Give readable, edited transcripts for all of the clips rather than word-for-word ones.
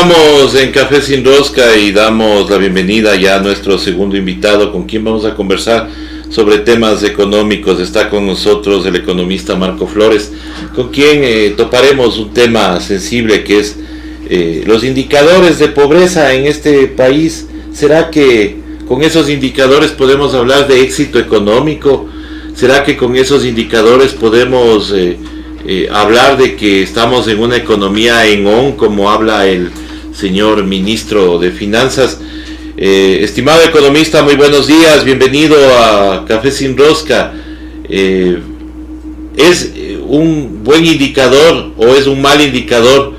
Continuamos en Café Sin Rosca y damos la bienvenida ya a nuestro segundo invitado, con quien vamos a conversar sobre temas económicos. Está con nosotros el economista Marco Flores, con quien toparemos un tema sensible que es los indicadores de pobreza en este país. ¿Será que con esos indicadores podemos hablar de éxito económico? ¿Será que con esos indicadores podemos hablar de que estamos en una economía en on, como habla el señor ministro de Finanzas? Estimado economista, muy buenos días, bienvenido a Café Sin Rosca. ¿Es un buen indicador o es un mal indicador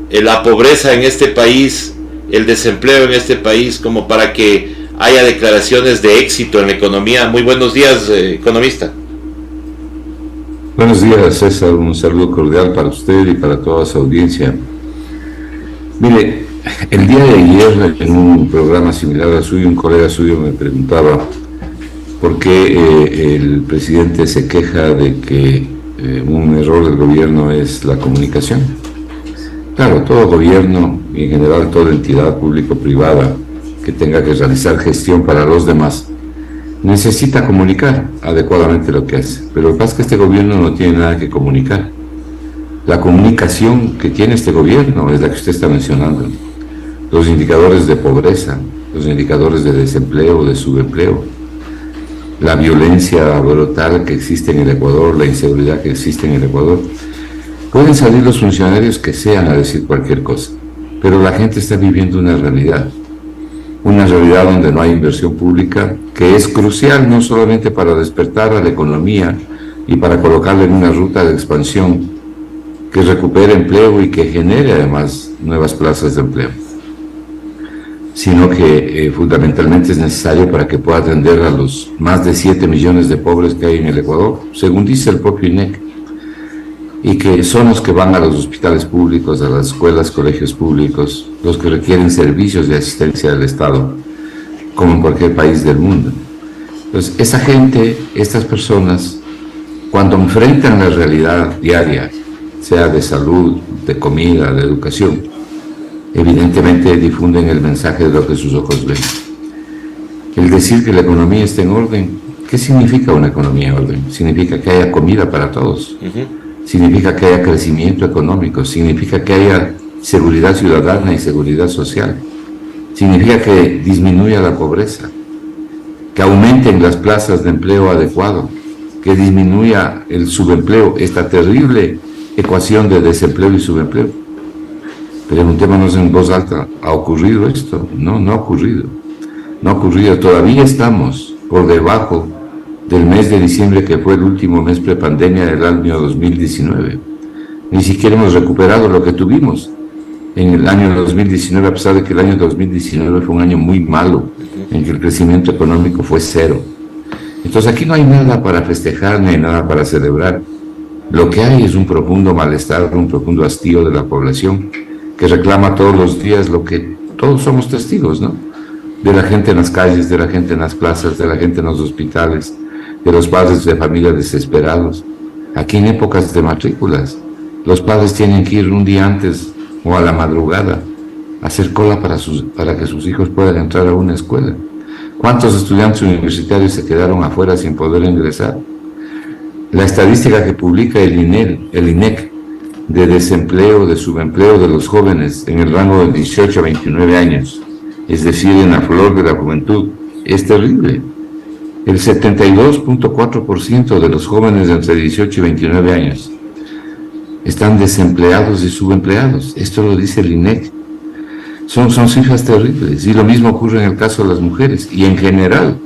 la pobreza en este país, el desempleo en este país, como para que haya declaraciones de éxito en la economía? Muy buenos días, economista. Buenos días, César, un saludo cordial para usted y para toda su audiencia. Mire, el día de ayer en un programa similar al suyo, un colega suyo me preguntaba por qué el presidente se queja de que un error del gobierno es la comunicación. Claro, todo gobierno y en general toda entidad público-privada que tenga que realizar gestión para los demás necesita comunicar adecuadamente lo que hace, pero lo que pasa es que este gobierno no tiene nada que comunicar. La comunicación que tiene este gobierno es la que usted está mencionando: los indicadores de pobreza, los indicadores de desempleo, de subempleo, la violencia brutal que existe en el Ecuador, la inseguridad que existe en el Ecuador. Pueden salir los funcionarios que sean a decir cualquier cosa, pero la gente está viviendo una realidad donde no hay inversión pública, que es crucial no solamente para despertar a la economía y para colocarla en una ruta de expansión que recupere empleo y que genere además nuevas plazas de empleo, sino que fundamentalmente es necesario para que pueda atender a los más de 7 millones de pobres que hay en el Ecuador, según dice el propio INEC, y que son los que van a los hospitales públicos, a las escuelas, colegios públicos, los que requieren servicios de asistencia del Estado, como en cualquier país del mundo. Entonces, esa gente, estas personas, cuando enfrentan la realidad diaria, sea de salud, de comida, de educación, evidentemente difunden el mensaje de lo que sus ojos ven. El decir que la economía está en orden, ¿qué significa una economía en orden? Significa que haya comida para todos. Significa que haya crecimiento económico, significa que haya seguridad ciudadana y seguridad social, significa que disminuya la pobreza, que aumenten las plazas de empleo adecuado, que disminuya el subempleo, esta terrible ecuación de desempleo y subempleo. Preguntémonos en voz alta, ¿ha ocurrido esto? No, no ha ocurrido. No ha ocurrido, todavía estamos por debajo del mes de diciembre, que fue el último mes prepandemia del año 2019. Ni siquiera hemos recuperado lo que tuvimos en el año 2019, a pesar de que el año 2019 fue un año muy malo, en que el crecimiento económico fue cero. Entonces aquí no hay nada para festejar, ni hay nada para celebrar. Lo que hay es un profundo malestar, un profundo hastío de la población, que reclama todos los días lo que todos somos testigos, ¿no? De la gente en las calles, de la gente en las plazas, de la gente en los hospitales, de los padres de familia desesperados. Aquí en épocas de matrículas, los padres tienen que ir un día antes o a la madrugada a hacer cola para que sus hijos puedan entrar a una escuela. ¿Cuántos estudiantes universitarios se quedaron afuera sin poder ingresar? La estadística que publica el INEC de desempleo, de subempleo de los jóvenes en el rango de 18 a 29 años, es decir, en la flor de la juventud, es terrible. El 72.4% de los jóvenes de entre 18 y 29 años están desempleados y subempleados. Esto lo dice el INEC. Son cifras terribles. Y lo mismo ocurre en el caso de las mujeres. Y en general,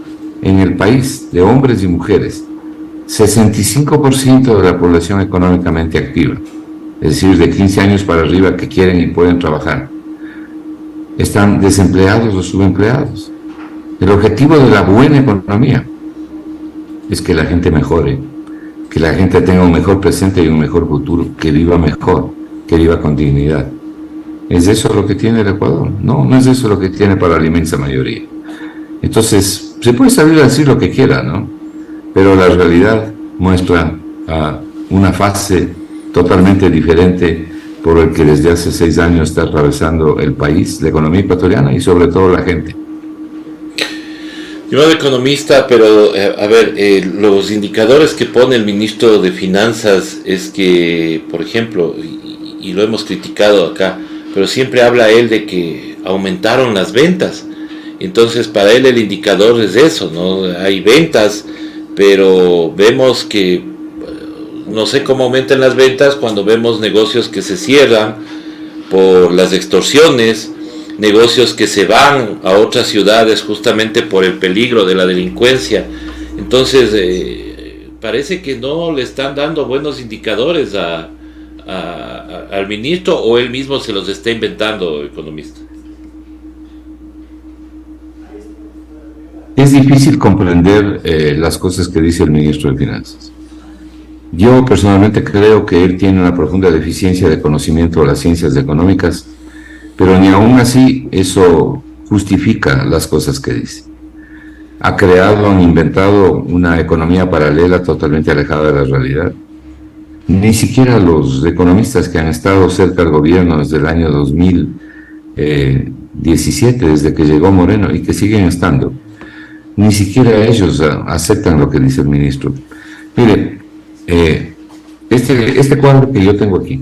en el país, de hombres y mujeres, 65% de la población económicamente activa, es decir, de 15 años para arriba, que quieren y pueden trabajar, están desempleados o subempleados. El objetivo de la buena economía es que la gente mejore, que la gente tenga un mejor presente y un mejor futuro, que viva mejor, que viva con dignidad. ¿Es eso lo que tiene el Ecuador? No, no es eso lo que tiene para la inmensa mayoría. Entonces, se puede salir a decir lo que quiera, ¿no? Pero la realidad muestra una fase totalmente diferente por el que desde hace 6 años está atravesando el país, la economía ecuatoriana y sobre todo la gente. Yo no soy economista, pero a ver, los indicadores que pone el ministro de Finanzas es que, por ejemplo, y lo hemos criticado acá, pero siempre habla él de que aumentaron las ventas. Entonces para él el indicador es eso, ¿no? Hay ventas, pero vemos que no sé cómo aumentan las ventas cuando vemos negocios que se cierran por las extorsiones, negocios que se van a otras ciudades justamente por el peligro de la delincuencia. Entonces parece que no le están dando buenos indicadores al ministro, o él mismo se los está inventando, economista. Es difícil comprender las cosas que dice el ministro de Finanzas. Yo personalmente creo que él tiene una profunda deficiencia de conocimiento de las ciencias económicas, pero ni aún así eso justifica las cosas que dice. Han inventado una economía paralela totalmente alejada de la realidad. Ni siquiera los economistas que han estado cerca del gobierno desde el año 2017, desde que llegó Moreno, y que siguen estando, ni siquiera ellos aceptan lo que dice el ministro. Mire, este cuadro que yo tengo aquí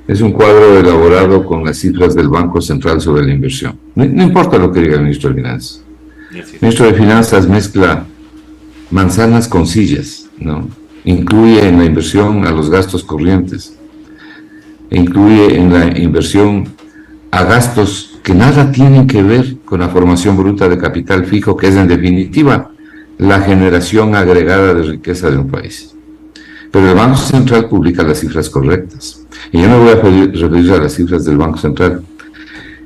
es un cuadro elaborado con las cifras del Banco Central sobre la inversión. No importa lo que diga el ministro de Finanzas. El ministro de Finanzas mezcla manzanas con sillas, ¿no? Incluye en la inversión a los gastos corrientes, incluye en la inversión a gastos que nada tienen que ver con la formación bruta de capital fijo, que es en definitiva la generación agregada de riqueza de un país. Pero el Banco Central publica las cifras correctas. Y yo me voy a referir a las cifras del Banco Central.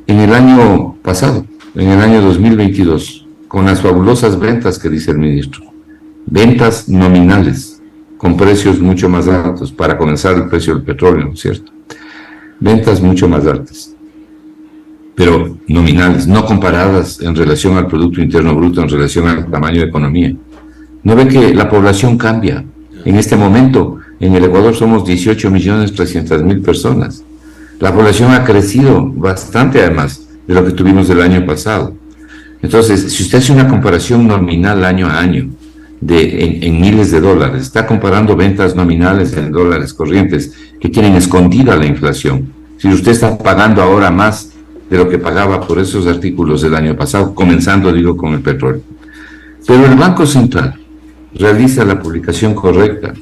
En el año pasado, en el año 2022, con las fabulosas ventas que dice el ministro, ventas nominales, con precios mucho más altos, para comenzar el precio del petróleo, ¿cierto? Ventas mucho más altas, pero nominales, no comparadas en relación al Producto Interno Bruto, en relación al tamaño de economía. ¿No ve que la población cambia? En este momento, en el Ecuador somos 18.300.000 personas. La población ha crecido bastante, además, de lo que tuvimos el año pasado. Entonces, si usted hace una comparación nominal año a año, en miles de dólares, está comparando ventas nominales en dólares corrientes que tienen escondida la inflación. Si usted está pagando ahora más de lo que pagaba por esos artículos del año pasado, comenzando, digo, con el petróleo. Pero el Banco Central realiza la publicación correcta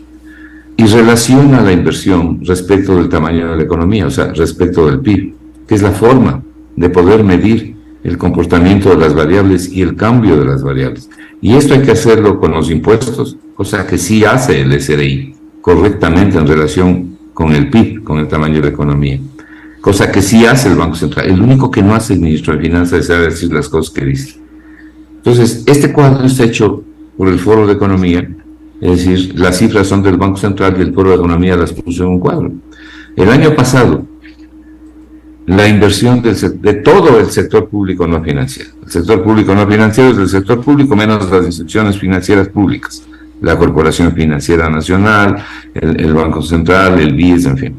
y relaciona la inversión respecto del tamaño de la economía, o sea, respecto del PIB, que es la forma de poder medir el comportamiento de las variables y el cambio de las variables. Y esto hay que hacerlo con los impuestos, cosa que sí hace el SRI correctamente en relación con el PIB, con el tamaño de la economía, cosa que sí hace el Banco Central. El único que no hace el ministro de Finanzas es saber decir las cosas que dice. Entonces, este cuadro está hecho por el Foro de Economía, es decir, las cifras son del Banco Central y el Foro de Economía las puso en un cuadro. El año pasado, la inversión de todo el sector público no financiero. El sector público no financiero es el sector público menos las instituciones financieras públicas, la Corporación Financiera Nacional, el Banco Central, el BIES, en fin.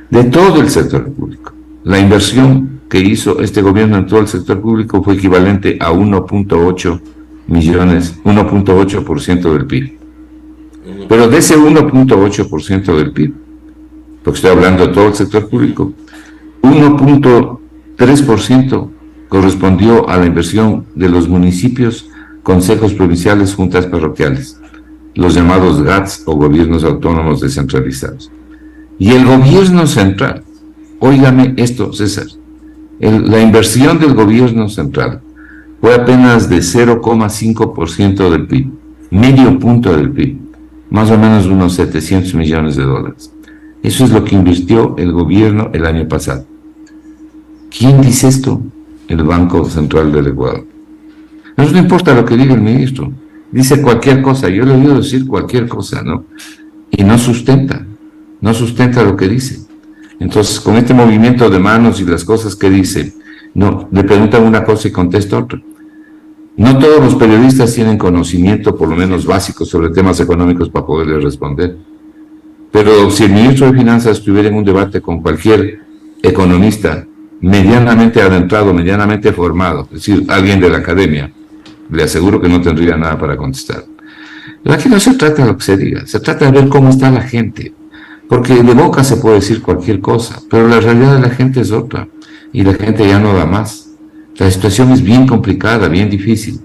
De todo el sector público, la inversión que hizo este gobierno en todo el sector público fue equivalente a 1.8% del PIB. Pero de ese 1.8% del PIB, porque estoy hablando de todo el sector público, 1.3% correspondió a la inversión de los municipios, consejos provinciales, juntas parroquiales, los llamados GATS o gobiernos autónomos descentralizados. Y el gobierno central, óigame esto, César, la inversión del gobierno central fue apenas de 0,5% del PIB, medio punto del PIB, más o menos unos 700 millones de dólares. Eso es lo que invirtió el gobierno el año pasado. ¿Quién dice esto? El Banco Central del Ecuador. No importa lo que diga el ministro, dice cualquier cosa. Yo le he oído decir cualquier cosa, ¿no? Y no sustenta lo que dice. Entonces, con este movimiento de manos y las cosas que dice, no, le preguntan una cosa y contesta otra. No todos los periodistas tienen conocimiento, por lo menos básico, sobre temas económicos para poderle responder. Pero si el ministro de Finanzas estuviera en un debate con cualquier economista medianamente adentrado, medianamente formado, es decir, alguien de la academia, le aseguro que no tendría nada para contestar. Pero aquí no se trata de lo que se diga, se trata de ver cómo está la gente. Porque de boca se puede decir cualquier cosa, pero la realidad de la gente es otra, y la gente ya no da más. La situación es bien complicada, bien difícil.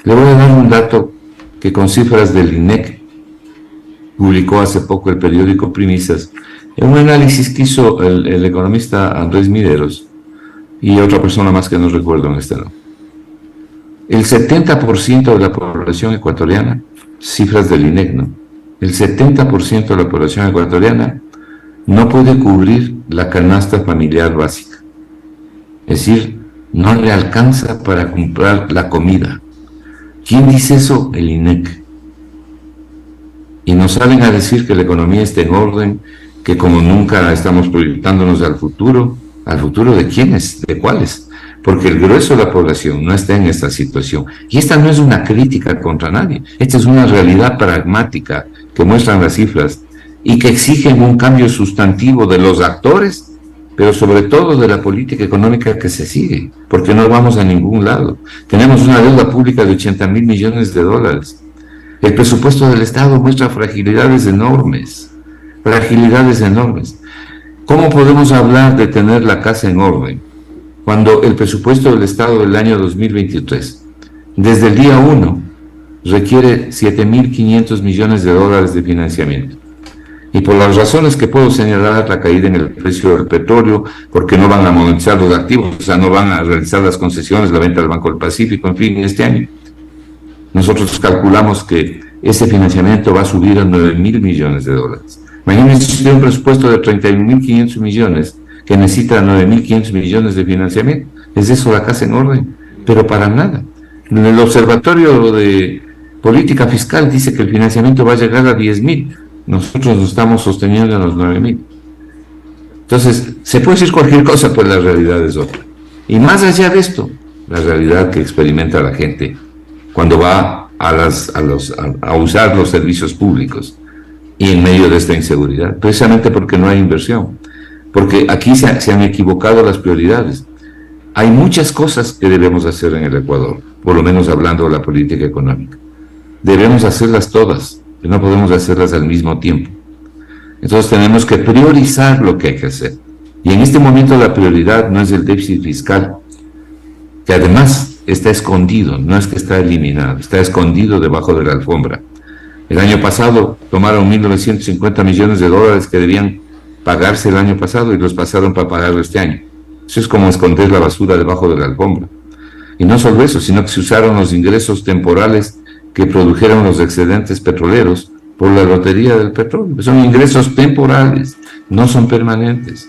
Le voy a dar un dato que con cifras del INEC publicó hace poco el periódico Primicias, en un análisis que hizo el economista Andrés Mideros y otra persona más que no recuerdo en este nombre. El 70% de la población ecuatoriana, cifras del INEC, ¿no? El 70% de la población ecuatoriana no puede cubrir la canasta familiar básica. Es decir, no le alcanza para comprar la comida. ¿Quién dice eso? El INEC. Y nos salen a decir que la economía está en orden, que como nunca estamos proyectándonos ¿al futuro de quiénes? ¿De cuáles? Porque el grueso de la población no está en esta situación. Y esta no es una crítica contra nadie, esta es una realidad pragmática que muestran las cifras y que exigen un cambio sustantivo de los actores, pero sobre todo de la política económica que se sigue, porque no vamos a ningún lado. Tenemos una deuda pública de 80.000 millones de dólares. El presupuesto del Estado muestra fragilidades enormes, fragilidades enormes. ¿Cómo podemos hablar de tener la casa en orden cuando el presupuesto del Estado del año 2023, desde el día 1, requiere 7.500 millones de dólares de financiamiento? Y por las razones que puedo señalar, la caída en el precio del petróleo, porque no van a monetizar los activos, o sea, no van a realizar las concesiones, la venta del Banco del Pacífico, en fin, este año. Nosotros calculamos que ese financiamiento va a subir a 9.000 millones de dólares. Imagínense si tiene un presupuesto de 31.500 millones que necesita 9.500 millones de financiamiento. ¿Es eso la casa en orden? Pero para nada. En el Observatorio de Política Fiscal dice que el financiamiento va a llegar a 10.000. Nosotros nos estamos sosteniendo en los 9.000. Entonces, se puede decir cualquier cosa, pues la realidad es otra. Y más allá de esto, la realidad que experimenta la gente cuando va a usar los servicios públicos y en medio de esta inseguridad, precisamente porque no hay inversión, porque aquí se han equivocado las prioridades. Hay muchas cosas que debemos hacer en el Ecuador, por lo menos hablando de la política económica. Debemos hacerlas todas, no podemos hacerlas al mismo tiempo. Entonces tenemos que priorizar lo que hay que hacer. Y en este momento la prioridad no es el déficit fiscal, que además está escondido, no es que está eliminado, está escondido debajo de la alfombra. El año pasado tomaron 1.950 millones de dólares que debían pagarse el año pasado y los pasaron para pagarlo este año. Eso es como esconder la basura debajo de la alfombra. Y no solo eso, sino que se usaron los ingresos temporales que produjeron los excedentes petroleros por la lotería del petróleo. Son ingresos temporales, no son permanentes.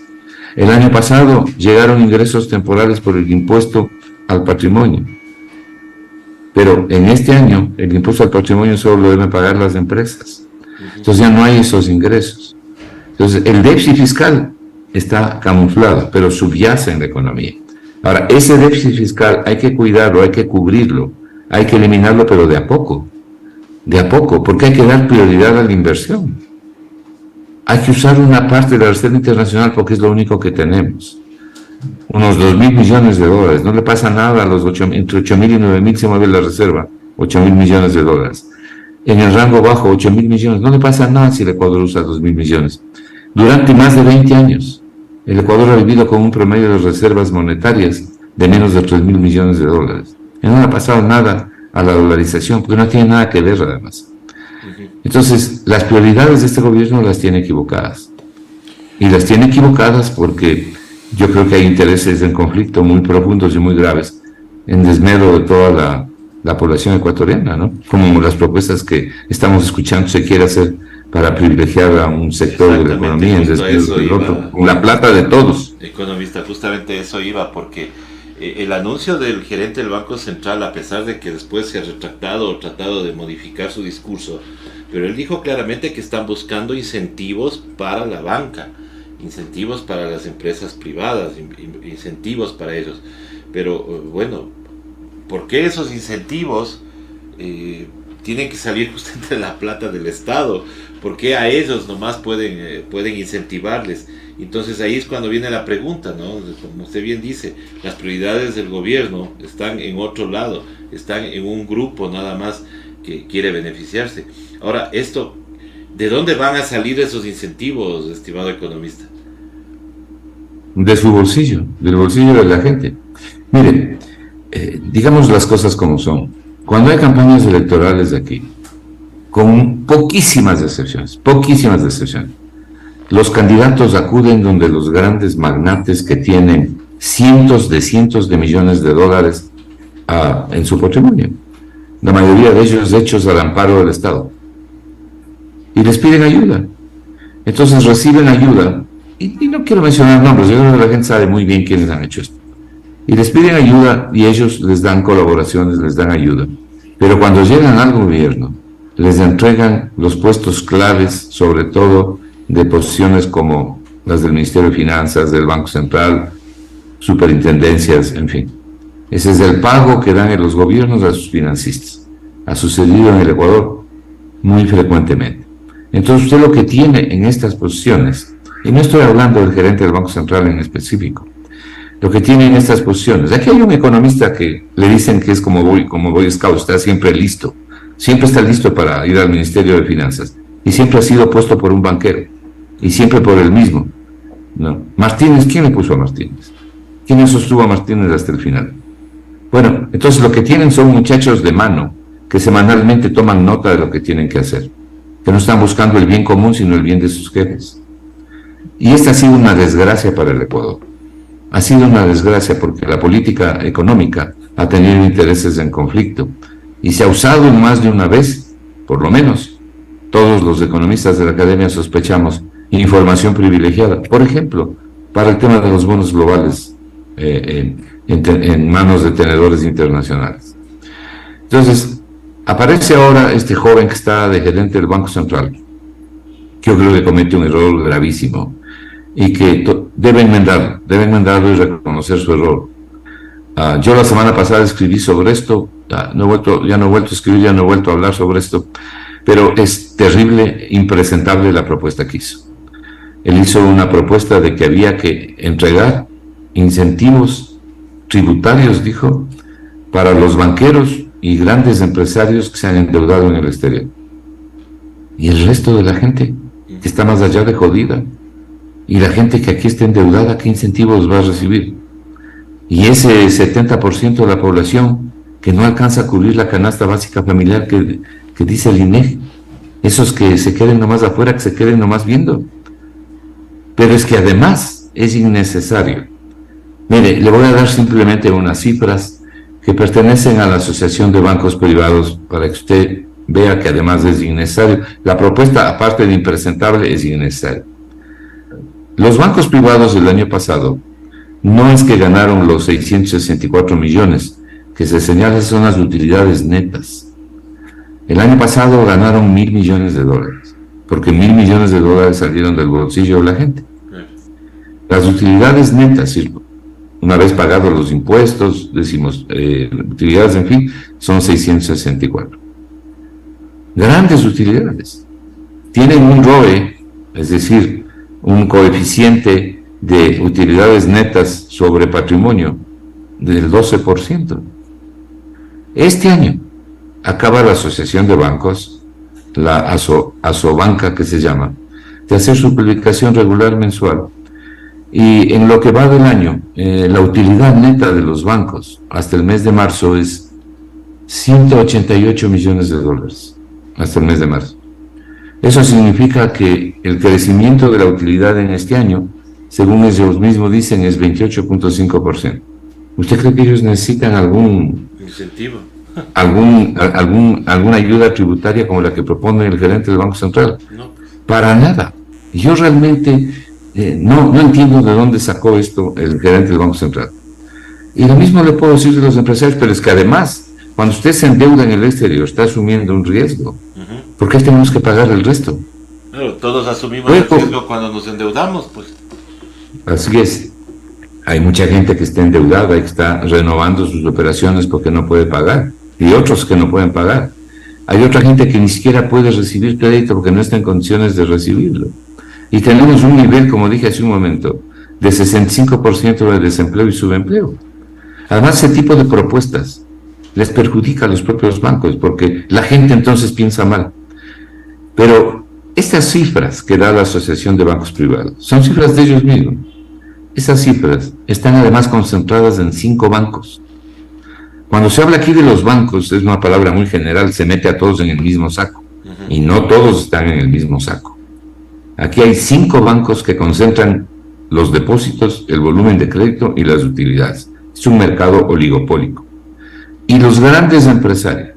El año pasado llegaron ingresos temporales por el impuesto al patrimonio. Pero en este año el impuesto al patrimonio solo lo deben pagar las empresas. Entonces ya no hay esos ingresos. Entonces el déficit fiscal está camuflado, pero subyace en la economía. Ahora, ese déficit fiscal hay que cuidarlo, hay que cubrirlo, hay que eliminarlo, pero de a poco, porque hay que dar prioridad a la inversión. Hay que usar una parte de la reserva internacional porque es lo único que tenemos. Unos 2.000 millones de dólares, no le pasa nada a los 8.000, entre 8.000 y 9.000 se mueve la reserva, 8.000 millones de dólares. En el rango bajo, 8.000 millones, no le pasa nada si el Ecuador usa 2.000 millones. Durante más de 20 años, el Ecuador ha vivido con un promedio de reservas monetarias de menos de 3.000 millones de dólares. Y no le ha pasado nada a la dolarización, porque no tiene nada que ver además. Entonces, las prioridades de este gobierno las tiene equivocadas. Y las tiene equivocadas porque yo creo que hay intereses en conflicto muy profundos y muy graves en desmedro de toda la población ecuatoriana, ¿no? Como las propuestas que estamos escuchando se quiere hacer para privilegiar a un sector de la economía en desmedro del otro, con la plata de todos. Economista, justamente eso iba, porque el anuncio del gerente del Banco Central, a pesar de que después se ha retractado o tratado de modificar su discurso, pero él dijo claramente que están buscando incentivos para la banca, incentivos para las empresas privadas, incentivos para ellos. Pero bueno, ¿por qué esos incentivos tiene que salir justamente de la plata del Estado. ¿Por qué a ellos nomás pueden incentivarles? Entonces ahí es cuando viene la pregunta, ¿no? Como usted bien dice, las prioridades del gobierno están en otro lado, están en un grupo nada más que quiere beneficiarse. Ahora, ¿de dónde van a salir esos incentivos, estimado economista? De su bolsillo, del bolsillo de la gente. Mire, digamos las cosas como son. Cuando hay campañas electorales de aquí, con poquísimas excepciones, los candidatos acuden donde los grandes magnates que tienen cientos de millones de dólares en su patrimonio, la mayoría de ellos hechos al amparo del Estado, y les piden ayuda. Entonces reciben ayuda, y no quiero mencionar nombres, yo creo que la gente sabe muy bien quiénes han hecho esto, y les piden ayuda y ellos les dan colaboraciones, les dan ayuda, pero cuando llegan al gobierno les entregan los puestos claves, sobre todo de posiciones como las del Ministerio de Finanzas, del Banco Central, superintendencias, en fin. Ese es el pago que dan en los gobiernos a sus financistas. Ha sucedido en el Ecuador muy frecuentemente. Entonces usted lo que tiene en estas posiciones, y no estoy hablando del gerente del Banco Central en específico, lo que tiene en estas posiciones, aquí hay un economista que le dicen que es como Boy Scout, está siempre listo, siempre está listo para ir al Ministerio de Finanzas, y siempre ha sido puesto por un banquero, y siempre por el mismo, ¿no? Martínez, ¿quién le puso a Martínez? ¿Quién sostuvo a Martínez hasta el final? Bueno, entonces lo que tienen son muchachos de mano, que semanalmente toman nota de lo que tienen que hacer, que no están buscando el bien común, sino el bien de sus jefes. Y esta ha sido una desgracia para el Ecuador. Ha sido una desgracia porque la política económica ha tenido intereses en conflicto y se ha usado más de una vez, por lo menos, todos los economistas de la academia sospechamos, información privilegiada, por ejemplo, para el tema de los bonos globales en manos de tenedores internacionales. Entonces, aparece ahora este joven que está de gerente del Banco Central, que yo creo que comete un error gravísimo y que debe enmendarlo y reconocer su error. Yo la semana pasada escribí sobre esto, ya no he vuelto a escribir, ya no he vuelto a hablar sobre esto, pero es terrible, impresentable la propuesta que hizo. Él hizo una propuesta de que había que entregar incentivos tributarios, dijo, para los banqueros y grandes empresarios que se han endeudado en el exterior. Y el resto de la gente que está más allá de jodida, y la gente que aquí está endeudada, ¿qué incentivos va a recibir? Y ese 70% de la población que no alcanza a cubrir la canasta básica familiar que dice el INEGI, esos que se queden nomás afuera, que se queden nomás viendo. Pero es que además es innecesario. Mire, le voy a dar simplemente unas cifras que pertenecen a la Asociación de Bancos Privados para que usted vea que además es innecesario. La propuesta, aparte de impresentable, es innecesaria. Los bancos privados del año pasado no es que ganaron los 664 millones, que se señalan son las utilidades netas. El año pasado ganaron 1.000 millones de dólares, porque 1.000 millones de dólares salieron del bolsillo de la gente. Las utilidades netas, una vez pagados los impuestos, decimos, utilidades, en fin, son 664. Grandes utilidades. Tienen un ROE, es decir, un coeficiente de utilidades netas sobre patrimonio del 12%. Este año acaba la Asociación de Bancos, la Asobanca que se llama, de hacer su publicación regular mensual. Y en lo que va del año, la utilidad neta de los bancos hasta el mes de marzo es 188 millones de dólares, hasta el mes de marzo. Eso significa que el crecimiento de la utilidad en este año, según ellos mismos dicen, es 28.5%. ¿Usted cree que ellos necesitan algún incentivo? ¿Alguna ayuda tributaria como la que propone el gerente del Banco Central? No. Para nada. Yo realmente no entiendo de dónde sacó esto el gerente del Banco Central. Y lo mismo le puedo decir de los empresarios, pero es que además, cuando usted se endeuda en el exterior, está asumiendo un riesgo. ¿Por qué tenemos que pagar el resto? Pero todos asumimos el riesgo cuando nos endeudamos, pues. Así es. Hay mucha gente que está endeudada y que está renovando sus operaciones porque no puede pagar, y otros que no pueden pagar. Hay otra gente que ni siquiera puede recibir crédito porque no está en condiciones de recibirlo. Y tenemos un nivel, como dije hace un momento, de 65% de desempleo y subempleo. Además, ese tipo de propuestas les perjudica a los propios bancos porque la gente entonces piensa mal. Pero estas cifras que da la Asociación de Bancos Privados son cifras de ellos mismos. Esas cifras están además concentradas en 5 bancos. Cuando se habla aquí de los bancos, es una palabra muy general, se mete a todos en el mismo saco. Y no todos están en el mismo saco. Aquí hay 5 bancos que concentran los depósitos, el volumen de crédito y las utilidades. Es un mercado oligopólico. Y los grandes empresarios,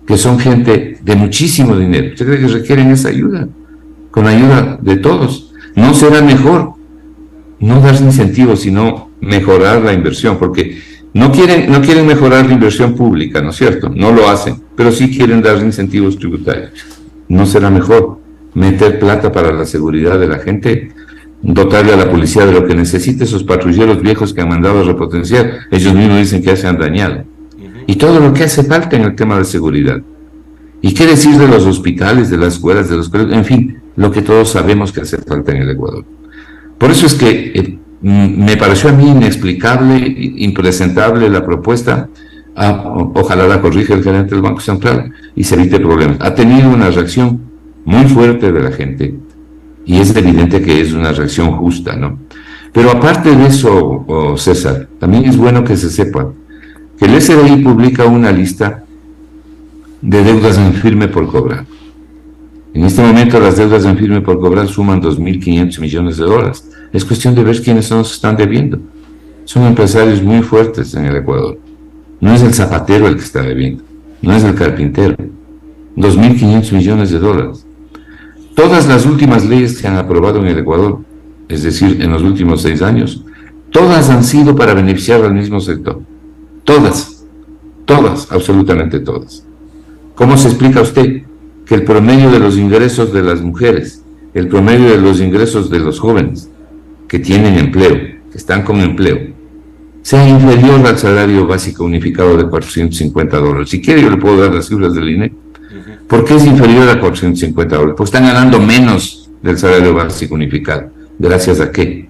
que son gente de muchísimo dinero, ¿usted cree que requieren esa ayuda? Con ayuda de todos. ¿No será mejor no dar incentivos, sino mejorar la inversión? Porque no quieren mejorar la inversión pública, ¿no es cierto? No lo hacen, pero sí quieren dar incentivos tributarios. ¿No será mejor meter plata para la seguridad de la gente? Dotarle a la policía de lo que necesite, esos patrulleros viejos que han mandado a repotenciar, ellos mismos dicen que ya se han dañado. Y todo lo que hace falta en el tema de seguridad. ¿Y qué decir de los hospitales, de las escuelas, de los colegios? En fin, lo que todos sabemos que hace falta en el Ecuador. Por eso es que me pareció a mí inexplicable, impresentable la propuesta. Ojalá la corrija el gerente del Banco Central y se evite problemas. Ha tenido una reacción muy fuerte de la gente y es evidente que es una reacción justa, ¿no? Pero aparte de eso, César, también es bueno que se sepa que el SDI publica una lista de deudas en firme por cobrar. En este momento las deudas en firme por cobrar suman 2.500 millones de dólares. Es cuestión de ver quiénes nos están debiendo. Son empresarios muy fuertes en el Ecuador. No es el zapatero el que está debiendo, no es el carpintero. 2.500 millones de dólares. Todas las últimas leyes que se han aprobado en el Ecuador, es decir, en los últimos 6 años, todas han sido para beneficiar al mismo sector. Todas, absolutamente todas. ¿Cómo se explica usted que el promedio de los ingresos de las mujeres, el promedio de los ingresos de los jóvenes que tienen empleo, que están con empleo, sea inferior al salario básico unificado de $450? Si quiere, yo le puedo dar las cifras del INE. ¿Por qué es inferior a $450? Porque están ganando menos del salario básico unificado. ¿Gracias a qué?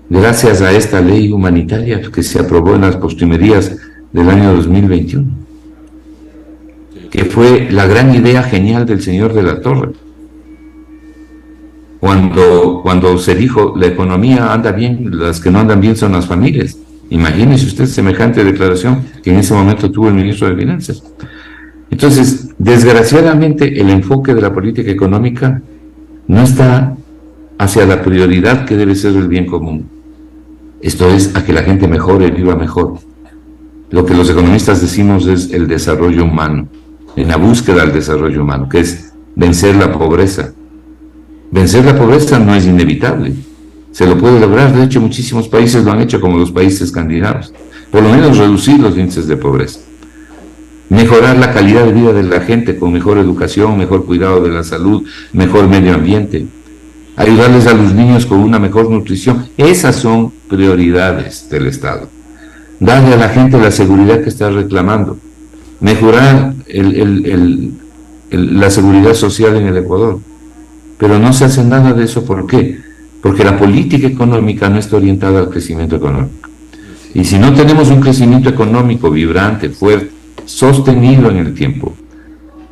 Gracias a esta ley humanitaria que se aprobó en las postrimerías del año 2021, que fue la gran idea genial del señor de la Torre. Cuando se dijo, la economía anda bien, las que no andan bien son las familias. Imagínese usted semejante declaración que en ese momento tuvo el ministro de Finanzas. Entonces, desgraciadamente, el enfoque de la política económica no está hacia la prioridad que debe ser el bien común. Esto es, a que la gente mejore, viva mejor. Lo que los economistas decimos es el desarrollo humano, en la búsqueda del desarrollo humano, que es vencer la pobreza. Vencer la pobreza no es inevitable, se lo puede lograr. De hecho, muchísimos países lo han hecho, como los países escandinavos. Por lo menos reducir los índices de pobreza. Mejorar la calidad de vida de la gente con mejor educación, mejor cuidado de la salud, mejor medio ambiente. Ayudarles a los niños con una mejor nutrición. Esas son prioridades del Estado. Darle a la gente la seguridad que está reclamando. Mejorar la seguridad social en el Ecuador. Pero no se hace nada de eso. ¿Por qué? Porque la política económica no está orientada al crecimiento económico. Y si no tenemos un crecimiento económico vibrante, fuerte, sostenido en el tiempo,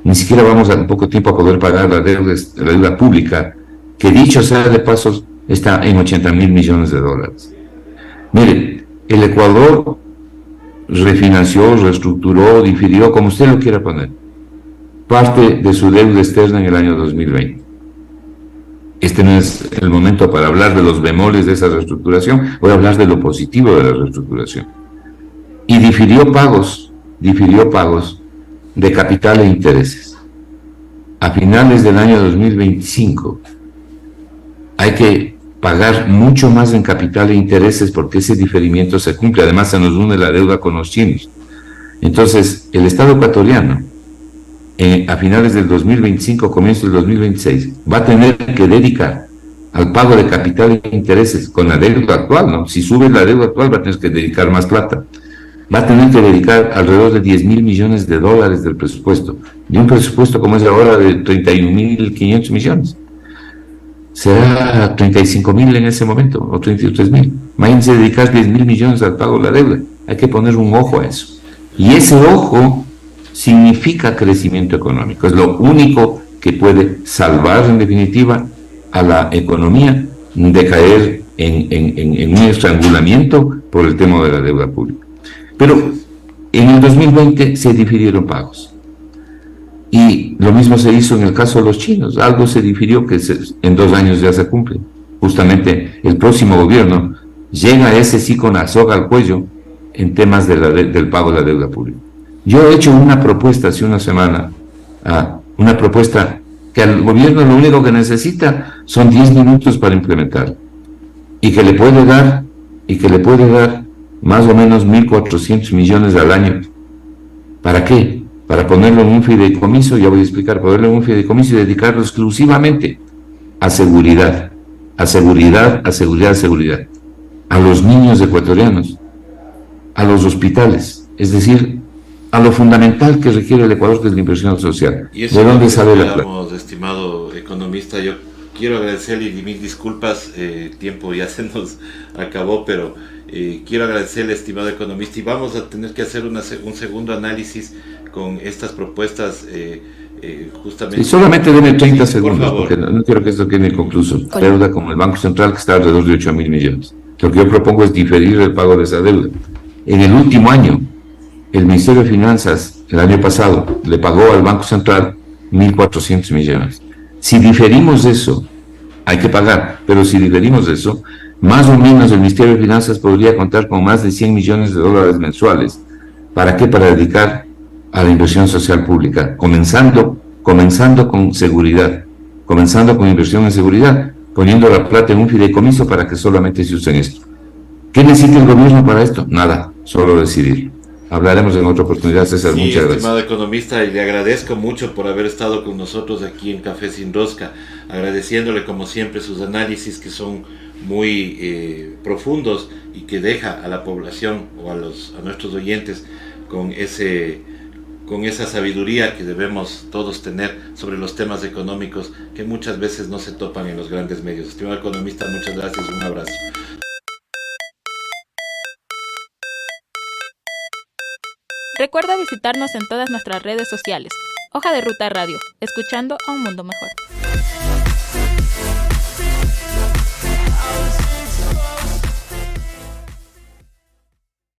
ni siquiera vamos en poco tiempo a poder pagar la deuda pública, que dicho sea de paso, está en 80.000 millones de dólares. Mire, el Ecuador refinanció, reestructuró, difirió, como usted lo quiera poner, parte de su deuda externa en el año 2020. Este no es el momento para hablar de los bemoles de esa reestructuración, voy a hablar de lo positivo de la reestructuración. Y difirió pagos de capital e intereses. A finales del año 2025 hay que pagar mucho más en capital e intereses porque ese diferimiento se cumple. Además, se nos une la deuda con los chinos. Entonces, el Estado ecuatoriano, a finales del 2025, comienzo del 2026, va a tener que dedicar al pago de capital e intereses con la deuda actual, ¿no? Si sube la deuda actual, va a tener que dedicar más plata. va a tener que dedicar alrededor de 10.000 millones de dólares del presupuesto, de un presupuesto como es ahora de 31.500 millones. Será 35.000 en ese momento, o 33.000. Imagínense dedicar 10.000 millones al pago de la deuda. Hay que poner un ojo a eso. Y ese ojo significa crecimiento económico. Es lo único que puede salvar, en definitiva, a la economía de caer en un estrangulamiento por el tema de la deuda pública. Pero en el 2020 se difirieron pagos. Y lo mismo se hizo en el caso de los chinos. Algo se difirió que en 2 años ya se cumple. Justamente el próximo gobierno llega ese sí con la soga al cuello en temas del pago de la deuda pública. Yo he hecho una propuesta hace una semana, una propuesta que al gobierno lo único que necesita son 10 minutos para implementar y que le puede dar más o menos 1.400 millones al año. ¿Para qué? Para ponerlo en un fideicomiso, ya voy a explicar, ponerlo en un fideicomiso y dedicarlo exclusivamente a seguridad, a los niños ecuatorianos, a los hospitales, es decir, a lo fundamental que requiere el Ecuador, que es la inversión social. Y eso ¿De dónde es sale lo que la plata? esperamos, estimado economista. Yo quiero agradecerle y mil disculpas, tiempo ya se nos acabó, pero quiero agradecerle, estimado economista, y vamos a tener que hacer un segundo análisis con estas propuestas, justamente. Y solamente denme 30 Sí, segundos, porque no quiero que esto quede inconcluso. Deuda como el Banco Central, que está alrededor de 8.000 millones. Lo que yo propongo es diferir el pago de esa deuda. En el último año, el Ministerio de Finanzas, el año pasado, le pagó al Banco Central 1.400 millones. Si diferimos eso, hay que pagar, pero si diferimos eso, más o menos el Ministerio de Finanzas podría contar con más de 100 millones de dólares mensuales. ¿Para qué? Para dedicar a la inversión social pública, comenzando con seguridad, comenzando con inversión en seguridad, poniendo la plata en un fideicomiso para que solamente se use en esto. ¿Qué necesita el gobierno para esto? Nada, solo decidir. Hablaremos en otra oportunidad, César. Sí, muchas gracias. estimado economista, y le agradezco mucho por haber estado con nosotros aquí en Café Sin Rosca, agradeciéndole como siempre sus análisis que son muy profundos y que deja a la población o a nuestros oyentes con esa sabiduría que debemos todos tener sobre los temas económicos que muchas veces no se topan en los grandes medios. Estimado economista, muchas gracias, un abrazo. Recuerda visitarnos en todas nuestras redes sociales. Hoja de Ruta Radio, escuchando a un mundo mejor.